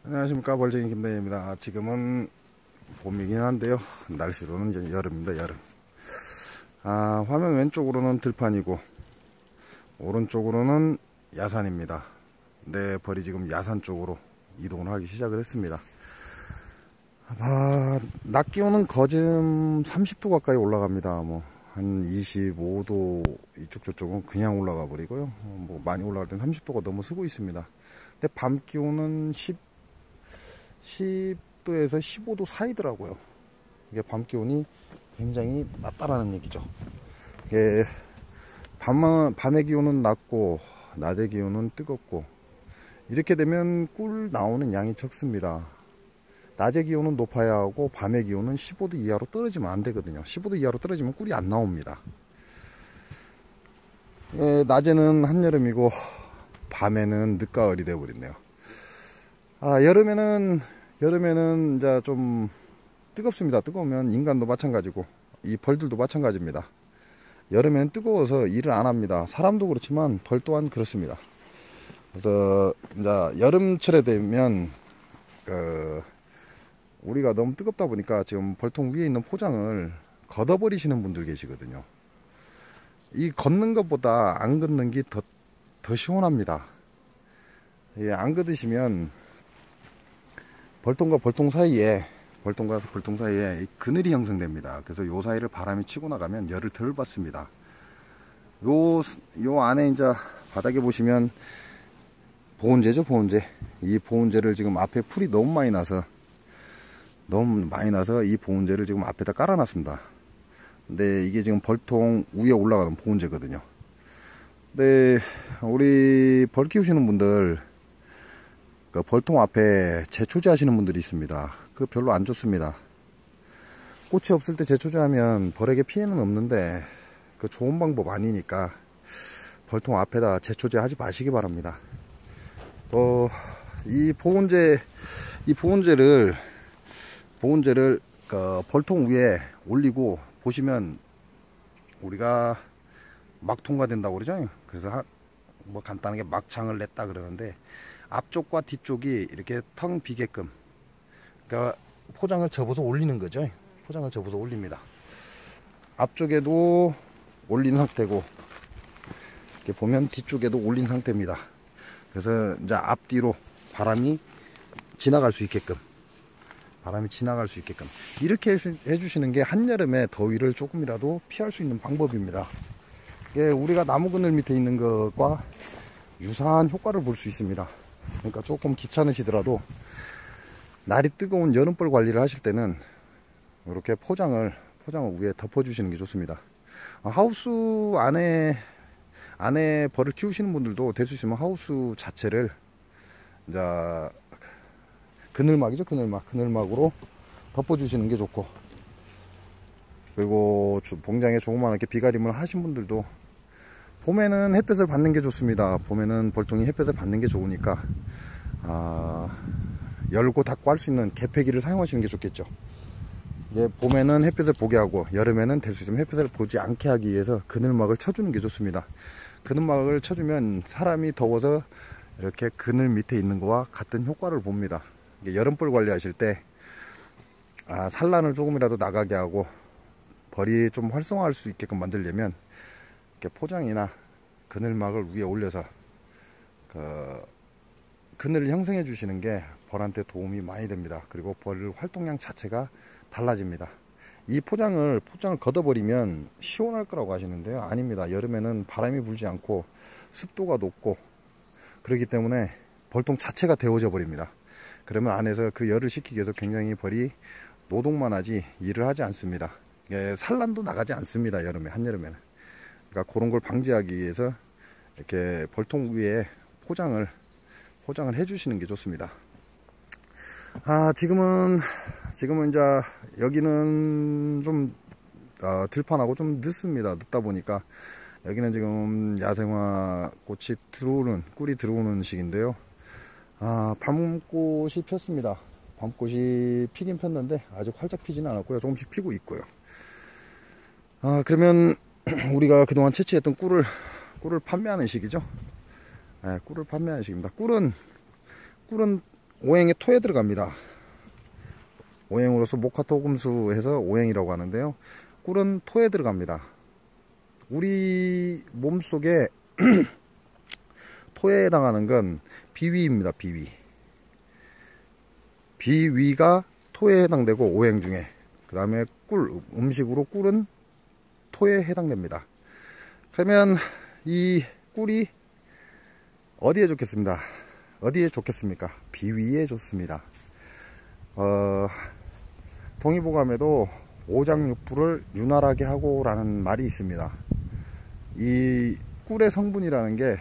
안녕하십니까, 벌쟁이 김대희입니다. 지금은 봄이긴 한데요, 날씨로는 이제 여름입니다. 여름. 화면 왼쪽으로는 들판이고 오른쪽으로는 야산입니다. 내 벌이 지금 야산 쪽으로 이동을 하기 시작을 했습니다. 낮 기온은 거즘 30도 가까이 올라갑니다. 한 25도 이쪽 저쪽은 그냥 올라가 버리고요. 많이 올라갈 땐 30도가 넘어 서고 있습니다. 근데 밤 기온은 10도에서 15도 사이더라고요. 이게 밤 기온이 굉장히 낮다라는 얘기죠. 이게 밤의 기온은 낮고 낮의 기온은 뜨겁고, 이렇게 되면 꿀 나오는 양이 적습니다. 낮의 기온은 높아야 하고 밤의 기온은 15도 이하로 떨어지면 안 되거든요. 15도 이하로 떨어지면 꿀이 안 나옵니다. 낮에는 한여름이고 밤에는 늦가을이 되어버렸네요. 여름에는 이제 좀 뜨겁습니다. 뜨거우면 인간도 마찬가지고 이 벌들도 마찬가지입니다. 여름엔 뜨거워서 일을 안 합니다. 사람도 그렇지만 벌 또한 그렇습니다. 그래서 이제 여름철에 되면 우리가 너무 뜨겁다 보니까 지금 벌통 위에 있는 포장을 걷어버리시는 분들 계시거든요. 이 걷는 것보다 안 걷는 게 더 시원합니다. 안 걷으시면 벌통과 벌통 사이에 그늘이 형성됩니다. 그래서 요 사이를 바람이 치고 나가면 열을 덜 받습니다. 요 안에 이제 바닥에 보시면 보온재죠, 보온재. 이 보온재를 지금 앞에 풀이 너무 많이 나서 이 보온재를 지금 앞에다 깔아놨습니다. 근데 이게 지금 벌통 위에 올라가는 보온재거든요. 근데 우리 벌 키우시는 분들 그 벌통 앞에 제초제 하시는 분들이 있습니다. 그거 별로 안 좋습니다. 꽃이 없을 때 제초제하면 벌에게 피해는 없는데 그 좋은 방법 아니니까 벌통 앞에다 제초제 하지 마시기 바랍니다. 이 보온재를 그 벌통 위에 올리고 보시면 우리가 막 통과된다고 그러죠. 그래서 간단하게 막창을 냈다 그러는데, 앞쪽과 뒤쪽이 이렇게 텅 비게끔, 그러니까 포장을 접어서 올리는 거죠. 포장을 접어서 올립니다. 앞쪽에도 올린 상태고, 이렇게 보면 뒤쪽에도 올린 상태입니다. 그래서 이제 앞뒤로 바람이 지나갈 수 있게끔 이렇게 해주시는 게 한여름에 더위를 조금이라도 피할 수 있는 방법입니다. 이게 우리가 나무 그늘 밑에 있는 것과 유사한 효과를 볼 수 있습니다. 그러니까 조금 귀찮으시더라도 날이 뜨거운 여름벌 관리를 하실 때는 이렇게 포장을 위에 덮어주시는 게 좋습니다. 하우스 안에 벌을 키우시는 분들도 될 수 있으면 하우스 자체를 이제 그늘막이죠, 그늘막으로 덮어주시는 게 좋고, 그리고 봉장에 조그맣게 비가림을 하신 분들도 봄에는 햇볕을 받는 게 좋습니다. 봄에는 벌통이 햇볕을 받는 게 좋으니까 열고 닫고 할 수 있는 개폐기를 사용하시는 게 좋겠죠. 봄에는 햇볕을 보게 하고 여름에는 될 수 있으면 햇볕을 보지 않게 하기 위해서 그늘막을 쳐주는 게 좋습니다. 그늘막을 쳐주면 사람이 더워서 이렇게 그늘 밑에 있는 거와 같은 효과를 봅니다. 여름벌 관리하실 때 산란을 조금이라도 나가게 하고 벌이 좀 활성화할 수 있게끔 만들려면 이렇게 포장이나 그늘막을 위에 올려서 그늘을 형성해 주시는 게 벌한테 도움이 많이 됩니다. 그리고 벌 활동량 자체가 달라집니다. 이 포장을 걷어버리면 시원할 거라고 하시는데요, 아닙니다. 여름에는 바람이 불지 않고 습도가 높고 그렇기 때문에 벌통 자체가 데워져 버립니다. 그러면 안에서 그 열을 식히기 위해서 굉장히 벌이 노동만 하지 일을 하지 않습니다. 산란도 나가지 않습니다, 한여름에는. 그러니까 그런 걸 방지하기 위해서 이렇게 벌통 위에 포장을 해주시는 게 좋습니다. 지금은 이제 여기는 좀 들판하고 좀 늦습니다. 늦다 보니까 여기는 지금 야생화 꿀이 들어오는 시기인데요. 밤꽃이 폈습니다. 밤꽃이 피긴 폈는데 아직 활짝 피지는 않았고요. 조금씩 피고 있고요. 그러면 우리가 그동안 채취했던 꿀을 판매하는 시기죠. 꿀을 판매하는 시기입니다. 꿀은 오행에 토에 들어갑니다. 오행으로서 목화토금수 해서 오행이라고 하는데요. 꿀은 토에 들어갑니다. 우리 몸속에 토에 해당하는 건 비위입니다. 비위. 비위가 토에 해당되고, 오행 중에. 그 다음에 꿀, 음식으로 꿀은 토에 해당됩니다. 그러면 이 꿀이 어디에 좋겠습니다? 어디에 좋겠습니까? 비위에 좋습니다. 동의보감에도 오장육부를 윤활하게 하고 라는 말이 있습니다. 이 꿀의 성분이라는 게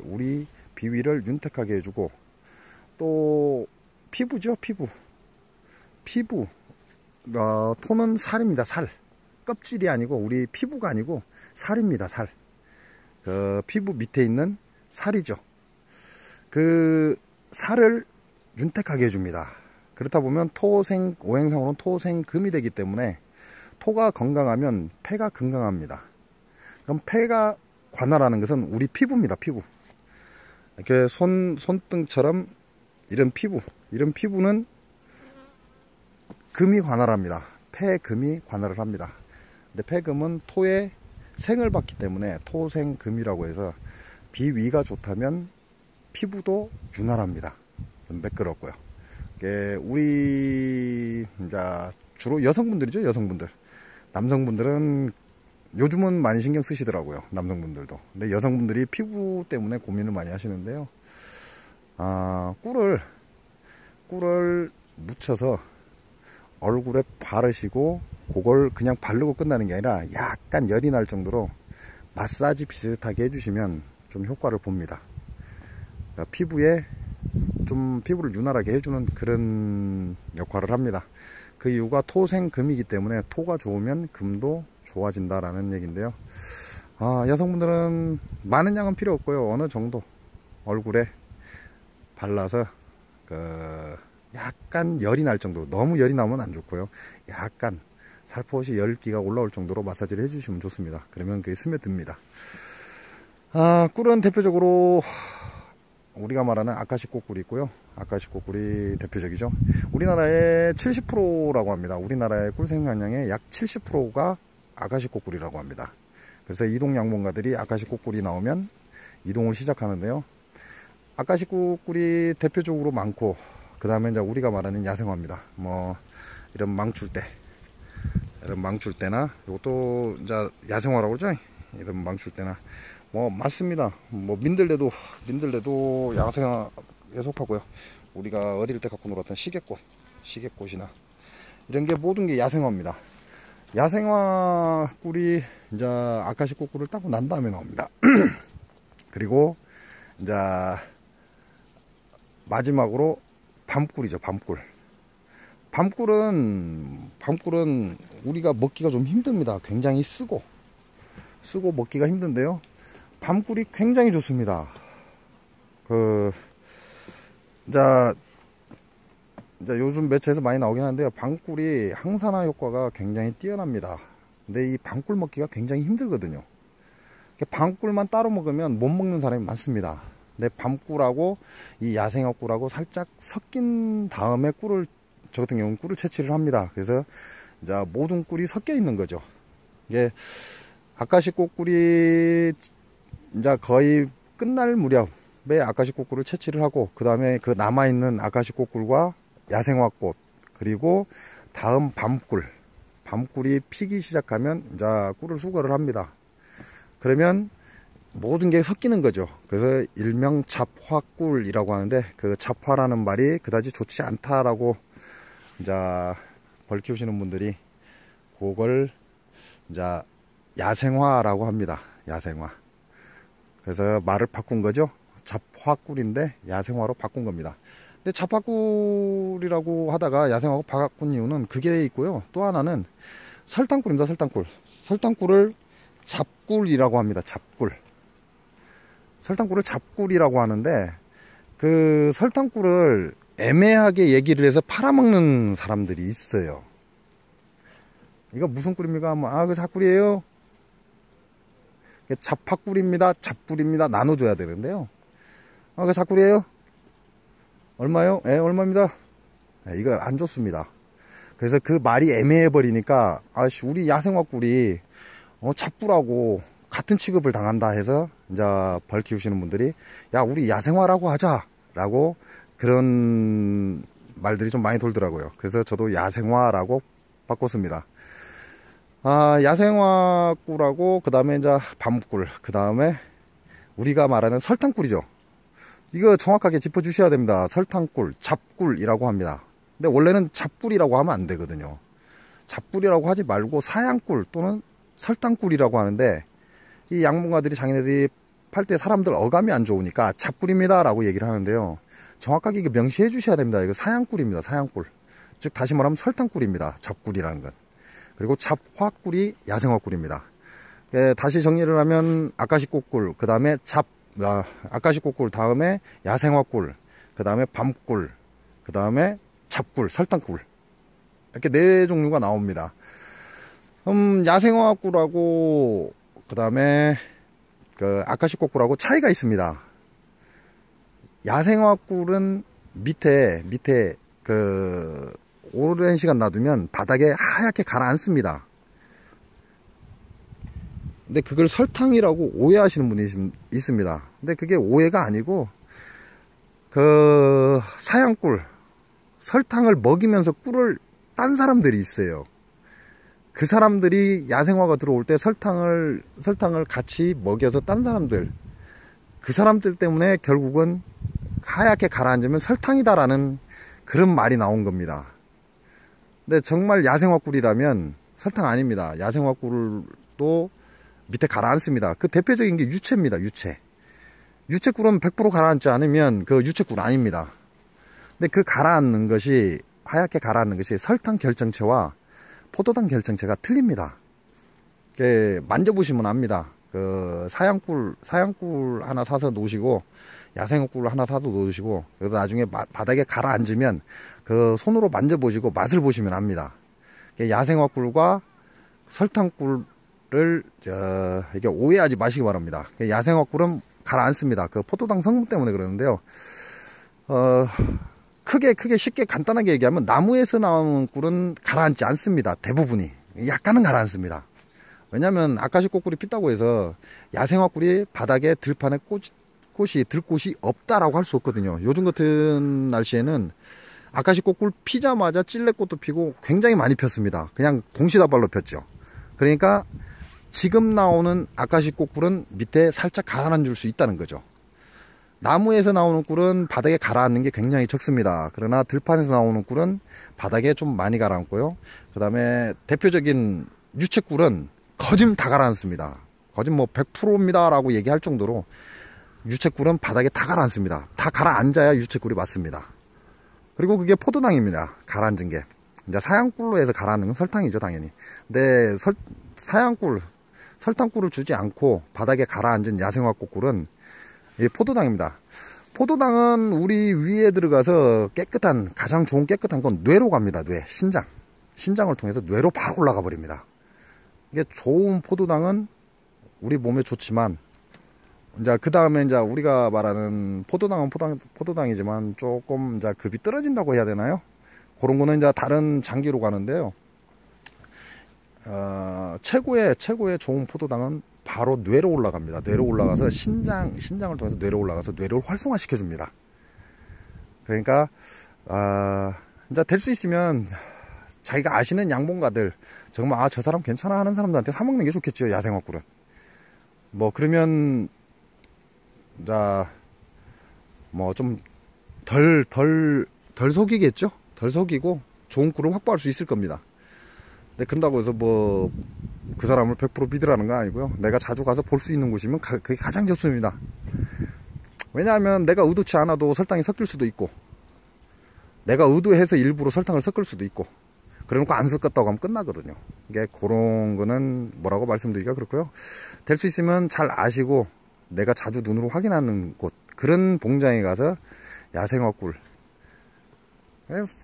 우리 비위를 윤택하게 해주고, 또 피부죠. 피부. 토는 살입니다. 살. 껍질이 아니고, 우리 피부가 아니고 살입니다. 살. 피부 밑에 있는 살이죠. 그 살을 윤택하게 해줍니다. 그렇다 보면 토생, 오행상으로는 토생금이 되기 때문에, 토가 건강하면 폐가 건강합니다. 그럼 폐가 관할하는 것은 우리 피부입니다. 피부. 이렇게 손등처럼 이런 피부는 금이 관할합니다. 폐금이 관할을 합니다. 근데 폐금은 토의 생을 받기 때문에 토생금이라고 해서, 비위가 좋다면 피부도 윤활합니다. 좀 매끄럽고요. 우리 이제 주로 여성분들이죠. 여성분들. 남성분들은 요즘은 많이 신경 쓰시더라고요. 남성분들도. 근데 여성분들이 피부 때문에 고민을 많이 하시는데요. 꿀을 묻혀서 얼굴에 바르시고, 그걸 그냥 바르고 끝나는 게 아니라 약간 열이 날 정도로 마사지 비슷하게 해주시면 좀 효과를 봅니다. 그러니까 피부를 윤활하게 해주는 그런 역할을 합니다. 그 이유가 토생금이기 때문에, 토가 좋으면 금도 좋아진다라는 얘기인데요. 여성분들은 많은 양은 필요 없고요. 어느 정도 얼굴에 발라서 약간 열이 날 정도로, 너무 열이 나면 안 좋고요. 약간 살포시 열기가 올라올 정도로 마사지를 해주시면 좋습니다. 그러면 그게 스며듭니다. 꿀은 대표적으로 우리가 말하는 아카시 꽃꿀이 있고요. 아카시 꽃꿀이 대표적이죠. 우리나라의 70%라고 합니다. 우리나라의 꿀 생산량의 약 70%가 아카시 꽃꿀이라고 합니다. 그래서 이동 양봉가들이 아카시 꽃꿀이 나오면 이동을 시작하는데요. 아카시 꽃꿀이 대표적으로 많고, 그 다음에 이제 우리가 말하는 야생화입니다. 이런 망출대나, 이것도 이제 야생화라고 그러죠. 이런 망출대나, 맞습니다. 민들레도 야생화에 속하고요. 우리가 어릴 때 갖고 놀았던 시계꽃이나 이런 게 모든 게 야생화입니다. 야생화 꿀이 이제 아카시 꽃꿀을 따고 난 다음에 나옵니다. 그리고 이제 마지막으로 밤꿀이죠. 밤꿀은 우리가 먹기가 좀 힘듭니다. 굉장히 쓰고 먹기가 힘든데요. 밤꿀이 굉장히 좋습니다. 이제 요즘 매체에서 많이 나오긴 하는데요. 밤꿀이 항산화 효과가 굉장히 뛰어납니다. 근데 이 밤꿀 먹기가 굉장히 힘들거든요. 밤꿀만 따로 먹으면 못 먹는 사람이 많습니다. 근데 밤꿀하고 이 야생화 꿀하고 살짝 섞인 다음에 저 같은 경우는 꿀을 채취를 합니다. 그래서 이제 모든 꿀이 섞여 있는 거죠. 이게 아카시 꽃꿀이 이제 거의 끝날 무렵에 아카시 꽃꿀을 채취를 하고, 그 다음에 그 남아있는 아카시 꽃꿀과 야생화 꽃, 그리고 다음 밤꿀이 피기 시작하면 이제 꿀을 수거를 합니다. 그러면 모든 게 섞이는 거죠. 그래서 일명 잡화꿀이라고 하는데, 그 잡화라는 말이 그다지 좋지 않다라고 이제 벌 키우시는 분들이 그걸 이제 야생화라고 합니다. 야생화. 그래서 말을 바꾼 거죠. 잡화꿀인데 야생화로 바꾼 겁니다. 근데 잡화꿀이라고 하다가 야생화로 바꾼 이유는 그게 있고요. 또 하나는 설탕꿀입니다. 설탕꿀을 잡꿀이라고 합니다. 설탕꿀을 잡꿀이라고 하는데, 그 설탕꿀을 애매하게 얘기를 해서 팔아먹는 사람들이 있어요. 이거 무슨 꿀입니까? 그 잡꿀이에요. 잡화꿀입니다. 잡꿀입니다. 나눠줘야 되는데요. 그 잡꿀이에요. 얼마요? 예, 얼마입니다. 예, 이거 안 좋습니다. 그래서 그 말이 애매해 버리니까 아씨 우리 야생화꿀이 잡꿀하고 같은 취급을 당한다 해서 이제 벌 키우시는 분들이 야 우리 야생화라고 하자 라고 그런 말들이 좀 많이 돌더라고요. 그래서 저도 야생화라고 바꿨습니다. 야생화꿀하고 그 다음에 이제 밤꿀, 그 다음에 우리가 말하는 설탕꿀이죠. 이거 정확하게 짚어 주셔야 됩니다. 설탕꿀, 잡꿀이라고 합니다. 근데 원래는 잡꿀이라고 하면 안 되거든요. 잡꿀이라고 하지 말고 사양꿀 또는 설탕꿀이라고 하는데, 이 양봉가들이 자기네들이 팔 때 사람들 어감이 안 좋으니까 잡꿀입니다 라고 얘기를 하는데요. 정확하게 이거 명시해 주셔야 됩니다. 이거 사양꿀입니다. 사양꿀. 즉 다시 말하면 설탕꿀입니다. 잡꿀이라는 건. 그리고 잡화꿀이 야생화꿀입니다. 다시 정리를 하면 아카시꽃꿀, 그 다음에 아카시꽃꿀 다음에 야생화꿀, 그 다음에 밤꿀, 그 다음에 잡꿀, 설탕꿀, 이렇게 4종류가 나옵니다. 야생화꿀하고 그 다음에 그 아카시꽃꿀하고 차이가 있습니다. 야생화꿀은 밑에 그 오랜 시간 놔두면 바닥에 하얗게 가라앉습니다. 근데 그걸 설탕이라고 오해하시는 분이 있습니다. 근데 그게 오해가 아니고 그 사양꿀, 설탕을 먹이면서 꿀을 딴 사람들이 있어요. 그 사람들이 야생화가 들어올 때 설탕을 같이 먹여서 딴 사람들, 그 사람들 때문에 결국은 하얗게 가라앉으면 설탕이다라는 그런 말이 나온 겁니다. 근데 정말 야생화꿀이라면 설탕 아닙니다. 야생화꿀도 밑에 가라앉습니다. 그 대표적인 게 유채입니다. 유채꿀은 100% 가라앉지 않으면 그 유채꿀 아닙니다. 근데 그 가라앉는 것이, 하얗게 가라앉는 것이 설탕 결정체와 포도당 결정체가 틀립니다. 만져보시면 압니다. 그 사양꿀 하나 사서 놓으시고 야생꿀 하나 사서 놓으시고, 그래서 나중에 바닥에 가라앉으면 그 손으로 만져보시고 맛을 보시면 압니다. 야생화꿀과 설탕꿀을 이게 오해하지 마시기 바랍니다. 야생화꿀은 가라앉습니다. 그 포도당 성분 때문에 그러는데요. 크게 쉽게 간단하게 얘기하면 나무에서 나오는 꿀은 가라앉지 않습니다. 대부분이 약간은 가라앉습니다. 왜냐하면 아카시꽃꿀이 핀다고 해서 야생화꿀이 바닥에 들판에 들꽃이 없다라고 할 수 없거든요. 요즘 같은 날씨에는 아카시꽃꿀 피자마자 찔레꽃도 피고 굉장히 많이 폈습니다. 그냥 동시다발로 폈죠. 그러니까 지금 나오는 아카시꽃꿀은 밑에 살짝 가라앉을 수 있다는 거죠. 나무에서 나오는 꿀은 바닥에 가라앉는 게 굉장히 적습니다. 그러나 들판에서 나오는 꿀은 바닥에 좀 많이 가라앉고요. 그 다음에 대표적인 유채꿀은 거진 다 가라앉습니다. 거진 뭐 100%입니다 라고 얘기할 정도로 유채꿀은 바닥에 다 가라앉습니다. 다 가라앉아야 유채꿀이 맞습니다. 그리고 그게 포도당입니다. 가라앉은 게. 이제 사양꿀로 해서 가라앉는 건 설탕이죠, 당연히. 근데 설탕꿀을 주지 않고 바닥에 가라앉은 야생화꽃꿀은 포도당입니다. 포도당은 우리 위에 들어가서 가장 좋은 깨끗한 건 뇌로 갑니다. 신장을 통해서 뇌로 바로 올라가 버립니다. 이게 좋은 포도당은 우리 몸에 좋지만, 이제 그 다음에 이제 우리가 말하는 포도당은 포도당이지만 조금 이제 급이 떨어진다고 해야 되나요? 그런 거는 이제 다른 장기로 가는데요. 최고의 좋은 포도당은 바로 뇌로 올라갑니다. 뇌로 올라가서 신장을 통해서 뇌로 올라가서 뇌를 활성화시켜 줍니다. 그러니까 이제 될 수 있으면 자기가 아시는 양봉가들, 정말 저 사람 괜찮아 하는 사람들한테 사 먹는 게 좋겠죠. 야생화꿀은. 뭐 그러면 뭐 좀 덜 속이겠죠. 덜 속이고 좋은 꿀을 확보할 수 있을 겁니다. 근데 그런다고 해서 뭐 그 사람을 100% 믿으라는 건 아니고요. 내가 자주 가서 볼 수 있는 곳이면 그게 가장 좋습니다. 왜냐하면 내가 의도치 않아도 설탕이 섞일 수도 있고, 내가 의도해서 일부러 설탕을 섞을 수도 있고, 그래놓고 안 섞었다고 하면 끝나거든요. 이게 그런 거는 뭐라고 말씀드리기가 그렇고요. 될 수 있으면 잘 아시고 내가 자주 눈으로 확인하는 곳, 그런 봉장에 가서 야생화꿀,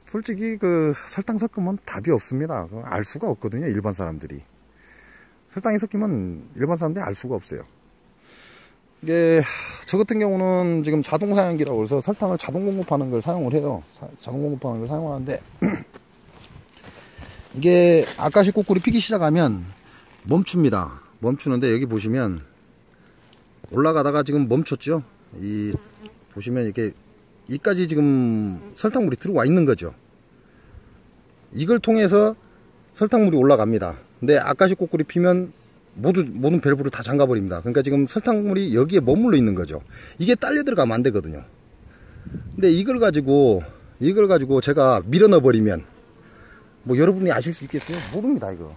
솔직히 그 설탕 섞으면 답이 없습니다. 알 수가 없거든요. 일반 사람들이 설탕이 섞이면 일반 사람들이 알 수가 없어요. 이게 저 같은 경우는 지금 자동 사양기라고 해서 설탕을 자동 공급하는 걸 사용을 해요. 자동 공급하는 걸 사용하는데 이게 아까시 꼬꾸리 피기 시작하면 멈춥니다. 멈추는데 여기 보시면 올라가다가 지금 멈췄죠. 이 보시면 이렇게 이까지 지금 설탕물이 들어와 있는 거죠. 이걸 통해서 설탕물이 올라갑니다. 근데 아까시 꼬꾸리 피면 모든 밸브를 다 잠가 버립니다. 그러니까 지금 설탕물이 여기에 머물러 있는 거죠. 이게 딸려 들어가면 안 되거든요. 근데 이걸 가지고 제가 밀어 넣어 버리면 뭐 여러분이 아실 수 있겠어요? 모릅니다. 이거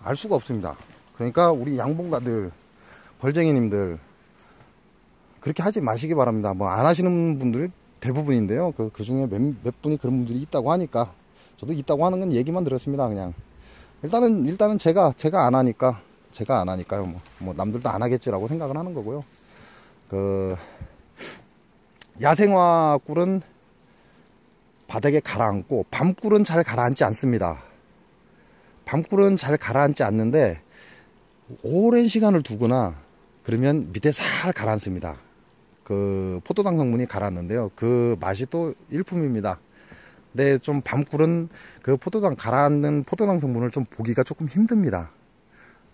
알 수가 없습니다. 그러니까 우리 양봉가들, 벌쟁이님들 그렇게 하지 마시기 바랍니다. 뭐 안 하시는 분들이 대부분인데요. 그 중에 몇 분이 그런 분들이 있다고 하니까 저도 있다고 하는 건 얘기만 들었습니다. 그냥 일단은 제가 안 하니까요. 뭐 남들도 안 하겠지라고 생각을 하는 거고요. 그 야생화 꿀은 바닥에 가라앉고 밤꿀은 잘 가라앉지 않습니다. 밤꿀은 잘 가라앉지 않는데 오랜 시간을 두거나 그러면 밑에 살 가라앉습니다. 그 포도당 성분이 가라앉는데요. 그 맛이 또 일품입니다. 근데 좀 밤꿀은 그 포도당 가라앉는 포도당 성분을 좀 보기가 조금 힘듭니다.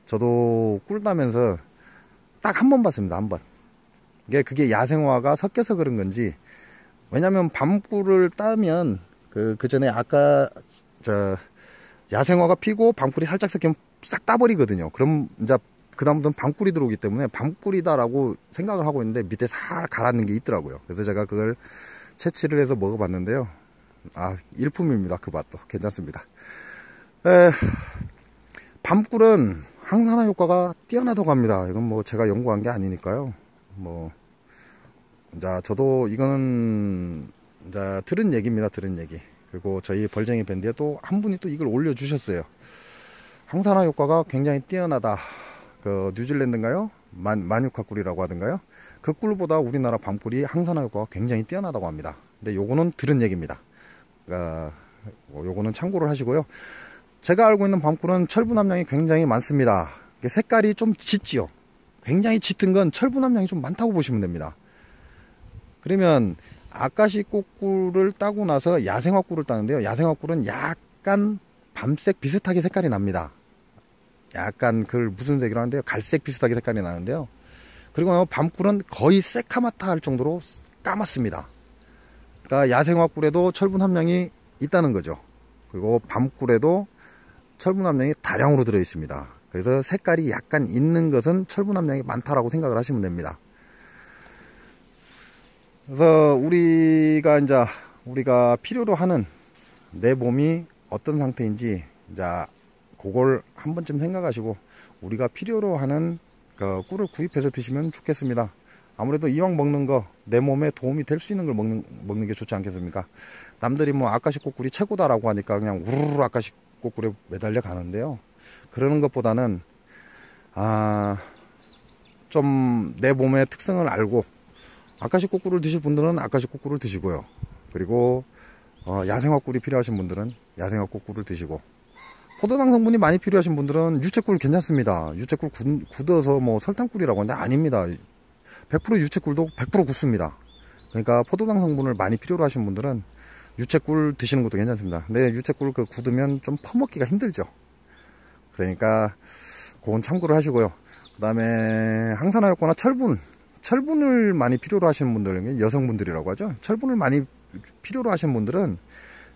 저도 꿀 따면서 딱 한 번 봤습니다. 한 번. 그게 야생화가 섞여서 그런 건지, 왜냐면 밤꿀을 따면 그 전에 아까 야생화가 피고 밤꿀이 살짝 섞이면 싹 따버리거든요. 그럼 이제 그다음부터는 밤꿀이 들어오기 때문에 밤꿀이다라고 생각을 하고 있는데 밑에 살 가라앉는 게 있더라고요. 그래서 제가 그걸 채취를 해서 먹어봤는데요. 아, 일품입니다. 그 맛도 괜찮습니다. 밤꿀은 항산화 효과가 뛰어나다고 합니다. 이건 뭐 제가 연구한 게 아니니까요. 뭐 자, 저도 이거는 자 들은 얘기입니다. 들은 얘기. 그리고 저희 벌쟁이 밴드에 또 한 분이 또 이걸 올려주셨어요. 항산화 효과가 굉장히 뛰어나다. 그 뉴질랜드인가요? 마누카 꿀이라고 하던가요? 그 꿀보다 우리나라 밤꿀이 항산화 효과가 굉장히 뛰어나다고 합니다. 근데 요거는 들은 얘기입니다. 요거는 참고를 하시고요. 제가 알고 있는 밤꿀은 철분 함량이 굉장히 많습니다. 색깔이 좀 짙지요. 굉장히 짙은 건 철분 함량이 좀 많다고 보시면 됩니다. 그러면 아까시 꼬꿀을 따고 나서 야생화 꿀을 따는데요. 야생화 꿀은 약간 밤색 비슷하게 색깔이 납니다. 약간 그걸 무슨 색이라고 하는데요. 갈색 비슷하게 색깔이 나는데요. 그리고 밤꿀은 거의 새카맣다 할 정도로 까맣습니다. 그러니까 야생화 꿀에도 철분 함량이 있다는 거죠. 그리고 밤꿀에도 철분 함량이 다량으로 들어 있습니다. 그래서 색깔이 약간 있는 것은 철분 함량이 많다라고 생각을 하시면 됩니다. 그래서 우리가 필요로 하는 내 몸이 어떤 상태인지 이제 그걸 한 번쯤 생각하시고 우리가 필요로 하는 그 꿀을 구입해서 드시면 좋겠습니다. 아무래도 이왕 먹는 거 내 몸에 도움이 될 수 있는 걸 먹는 게 좋지 않겠습니까? 남들이 뭐 아까시 꼬꿀이 최고다라고 하니까 그냥 우르르 아까시 꼬꿀에 매달려 가는데요. 그러는 것보다는 좀 내 몸의 특성을 알고 아까시 꼬꿀을 드실 분들은 아까시 꼬꿀을 드시고요. 그리고 야생화 꿀이 필요하신 분들은 야생화 꼬꿀을 드시고, 포도당 성분이 많이 필요하신 분들은 유채꿀 괜찮습니다. 유채꿀 굳어서 뭐 설탕꿀이라고 하는데 아닙니다. 100% 유채꿀도 100% 굳습니다. 그러니까 포도당 성분을 많이 필요로 하신 분들은 유채꿀 드시는 것도 괜찮습니다. 근데 유채꿀 굳으면 좀 퍼먹기가 힘들죠. 그러니까 그건 참고를 하시고요. 그 다음에 항산화 효과나 철분을 많이 필요로 하시는 분들, 여성분들이라고 하죠. 철분을 많이 필요로 하시는 분들은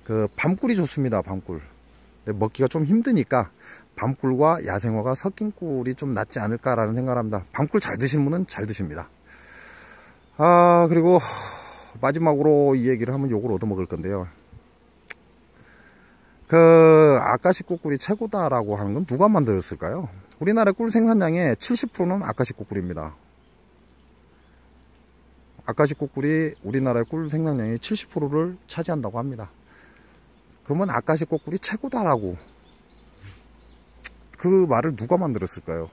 그 밤꿀이 좋습니다. 밤꿀. 먹기가 좀 힘드니까 밤꿀과 야생화가 섞인 꿀이 좀 낫지 않을까라는 생각을 합니다. 밤꿀 잘 드시는 분은 잘 드십니다. 그리고 마지막으로 이 얘기를 하면 욕을 얻어먹을 건데요. 그 아까시 꼬꿀이 최고다라고 하는 건 누가 만들었을까요? 우리나라 꿀 생산량의 70%는 아까시 꼬꿀입니다. 아까시 꼬꿀이 우리나라의 꿀 생산량의 70%를 차지한다고 합니다. 그러면 아까시 꼬꿀이 최고다라고, 그 말을 누가 만들었을까요?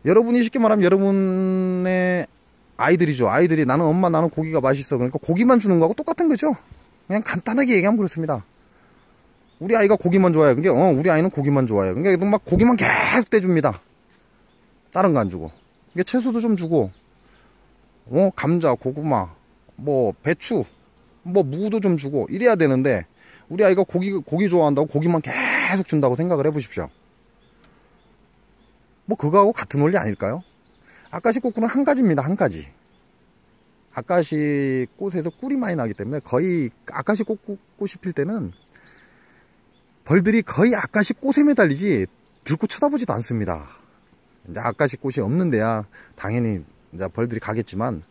여러분이 쉽게 말하면 여러분의 아이들이죠. 아이들이 나는 엄마 나는 고기가 맛있어. 그러니까 고기만 주는 거하고 똑같은 거죠. 그냥 간단하게 얘기하면 그렇습니다. 우리 아이가 고기만 좋아해요. 그러니까 우리 아이는 고기만 좋아해요. 그러니까 막 고기만 계속 떼줍니다. 다른 거 안 주고. 이게 채소도 좀 주고, 감자, 고구마, 뭐 배추, 뭐 무도 좀 주고 이래야 되는데, 우리 아이가 고기 좋아한다고 고기만 계속 준다고 생각을 해보십시오. 뭐 그거하고 같은 원리 아닐까요? 아까시 꽃꿀은 한 가지입니다. 한 가지. 아까시 꽃에서 꿀이 많이 나기 때문에 거의 아까시 꽃이 필 때는 벌들이 거의 아까시 꽃에 매달리지 들고 쳐다보지도 않습니다. 이제 아까시 꽃이 없는 데야 당연히 이제 벌들이 가겠지만,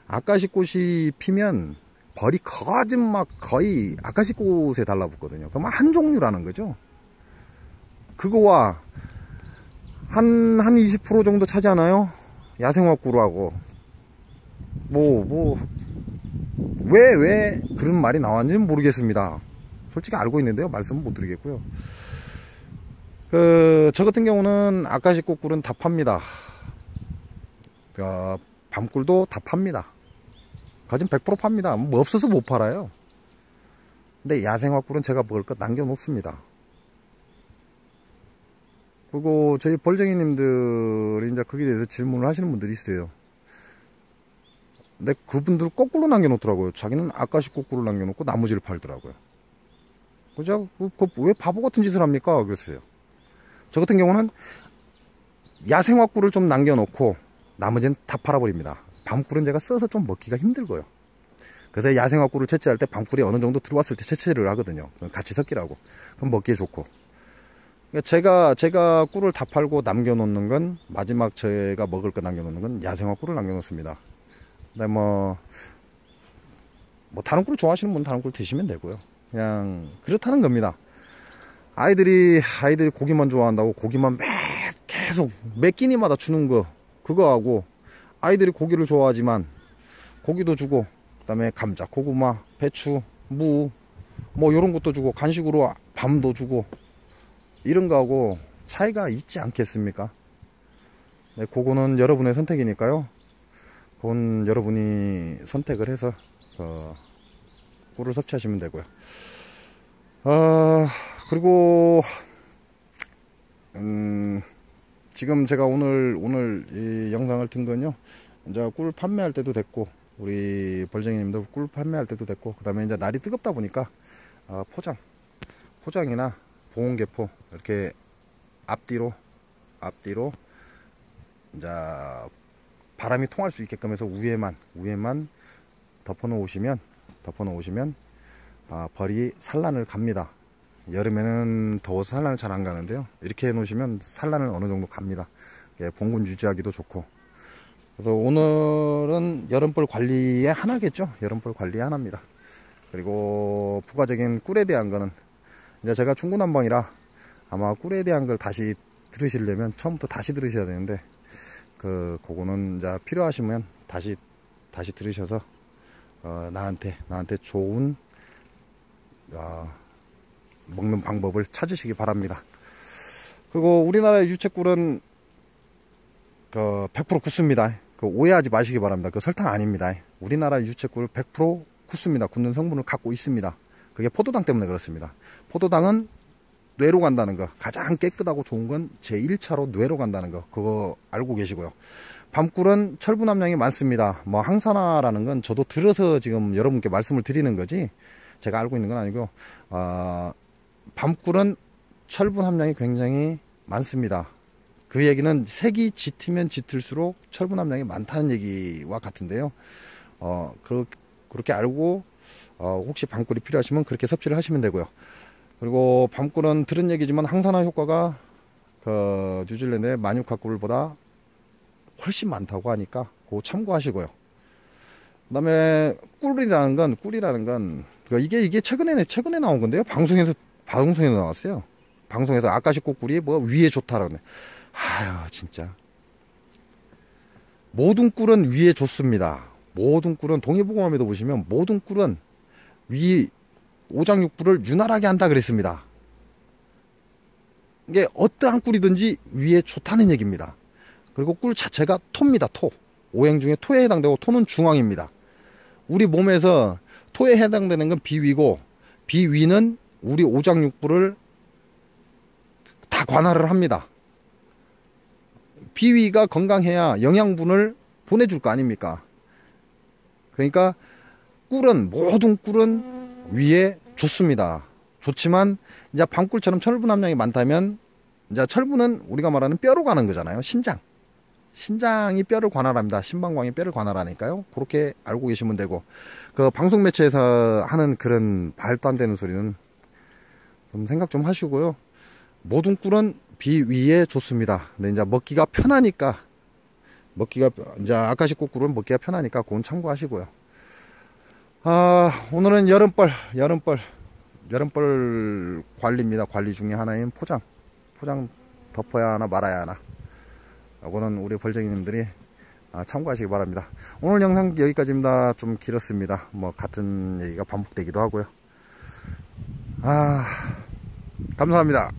아까시 꽃이 피면 벌이 거의 아까시 꽃에 달라붙거든요. 그럼 한 종류라는 거죠. 그거와 한 20% 정도 차지하나요? 야생화꿀하고. 왜 그런 말이 나왔는지는 모르겠습니다. 솔직히 알고 있는데요, 말씀은 못 드리겠고요. 저 같은 경우는 아까시 꽃꿀은 다 팝니다. 밤꿀도 다 팝니다. 거진 100% 팝니다. 뭐 없어서 못 팔아요. 근데 야생화꿀은 제가 먹을 것 남겨놓습니다. 그리고 저희 벌쟁이님들이 이제 거기에 대해서 질문을 하시는 분들이 있어요. 근데 그분들 거꾸로 남겨놓더라고요. 자기는 아까시 꽃꿀을 남겨놓고 나머지를 팔더라고요. 그죠? 왜 바보 같은 짓을 합니까? 그랬어요. 저 같은 경우는 야생화꿀을 좀 남겨놓고 나머지는 다 팔아버립니다. 밤꿀은 제가 써서 좀 먹기가 힘들고요. 그래서 야생화꿀을 채취할 때 밤꿀이 어느 정도 들어왔을 때 채취를 하거든요. 같이 섞이라고. 그럼 먹기에 좋고. 제가 꿀을 다 팔고 남겨놓는 건, 마지막 제가 먹을 거 남겨놓는 건 야생화꿀을 남겨놓습니다. 근데 뭐 다른 꿀 좋아하시는 분은 다른 꿀 드시면 되고요. 그냥 그렇다는 겁니다. 아이들이 고기만 좋아한다고 고기만 계속 매 끼니마다 주는 거, 그거 하고, 아이들이 고기를 좋아하지만 고기도 주고, 그 다음에 감자, 고구마, 배추, 무, 뭐 요런 것도 주고, 간식으로 밤도 주고, 이런 거하고 차이가 있지 않겠습니까? 네, 그거는 여러분의 선택이니까요. 그건 여러분이 선택을 해서 꿀을 섭취하시면 되고요. 그리고 지금 제가 오늘 이 영상을 튼 건요, 이제 꿀 판매할 때도 됐고, 우리 벌쟁이님도 꿀 판매할 때도 됐고, 그 다음에 이제 날이 뜨겁다 보니까 포장이나 보온개포 이렇게 앞뒤로 이제 바람이 통할 수 있게끔 해서 위에만 덮어 놓으시면 벌이 산란을 갑니다. 여름에는 더워서 산란을 잘 안 가는데요, 이렇게 해 놓으시면 산란을 어느 정도 갑니다. 봉군 유지하기도 좋고. 그래서 오늘은 여름벌 관리의 하나겠죠. 여름벌 관리의 하나입니다. 그리고 부가적인 꿀에 대한 거는, 이제 제가 중구난방이라 아마 꿀에 대한 걸 다시 들으시려면 처음부터 다시 들으셔야 되는데, 그거는 이제 필요하시면 다시 들으셔서 나한테 좋은 먹는 방법을 찾으시기 바랍니다. 그리고 우리나라의 유채꿀은 100% 굳습니다. 오해하지 마시기 바랍니다. 설탕 아닙니다. 우리나라 유채꿀 100% 굳습니다. 굳는 성분을 갖고 있습니다. 그게 포도당 때문에 그렇습니다. 포도당은 뇌로 간다는 거, 가장 깨끗하고 좋은 건 제1차로 뇌로 간다는 거, 그거 알고 계시고요. 밤꿀은 철분 함량이 많습니다. 뭐 항산화라는 건 저도 들어서 지금 여러분께 말씀을 드리는 거지, 제가 알고 있는 건 아니고요. 밤꿀은 철분 함량이 굉장히 많습니다. 그 얘기는 색이 짙으면 짙을수록 철분 함량이 많다는 얘기와 같은데요. 그렇게 알고 혹시 밤꿀이 필요하시면 그렇게 섭취를 하시면 되고요. 그리고 밤꿀은 들은 얘기지만 항산화 효과가 뉴질랜드의 마누카 꿀보다 훨씬 많다고 하니까 그거 참고하시고요. 그 다음에 꿀이라는 건 이게 최근에 나온 건데요. 방송에서 나왔어요. 방송에서 아까시 꽃꿀이 뭐 위에 좋다라고. 아유, 진짜. 모든 꿀은 위에 좋습니다. 모든 꿀은, 동의보감에도 보시면 모든 꿀은 오장육부를 윤활하게 한다 그랬습니다. 이게 어떠한 꿀이든지 위에 좋다는 얘기입니다. 그리고 꿀 자체가 토입니다. 오행 중에 토에 해당되고, 토는 중앙입니다. 우리 몸에서 토에 해당되는 건 비위고, 비위는 우리 오장육부를 다 관할을 합니다. 비위가 건강해야 영양분을 보내줄 거 아닙니까? 그러니까 꿀은, 모든 꿀은 위에 좋습니다. 좋지만 이제 밤꿀처럼 철분 함량이 많다면, 이제 철분은 우리가 말하는 뼈로 가는 거잖아요. 신장이 뼈를 관할합니다. 신방광이 뼈를 관할하니까요. 그렇게 알고 계시면 되고, 그 방송 매체에서 하는 그런 말도 안 되는 소리는 좀 생각 좀 하시고요. 모든 꿀은 비위에 좋습니다. 근데 이제 먹기가 편하니까, 이제 아카시꽃 꿀은 먹기가 편하니까 그건 참고하시고요. 오늘은 여름벌 관리입니다. 관리 중에 하나인 포장 덮어야 하나 말아야 하나. 이거는 우리 벌쟁이님들이 참고하시기 바랍니다. 오늘 영상 여기까지입니다. 좀 길었습니다. 뭐 같은 얘기가 반복되기도 하고요. 감사합니다.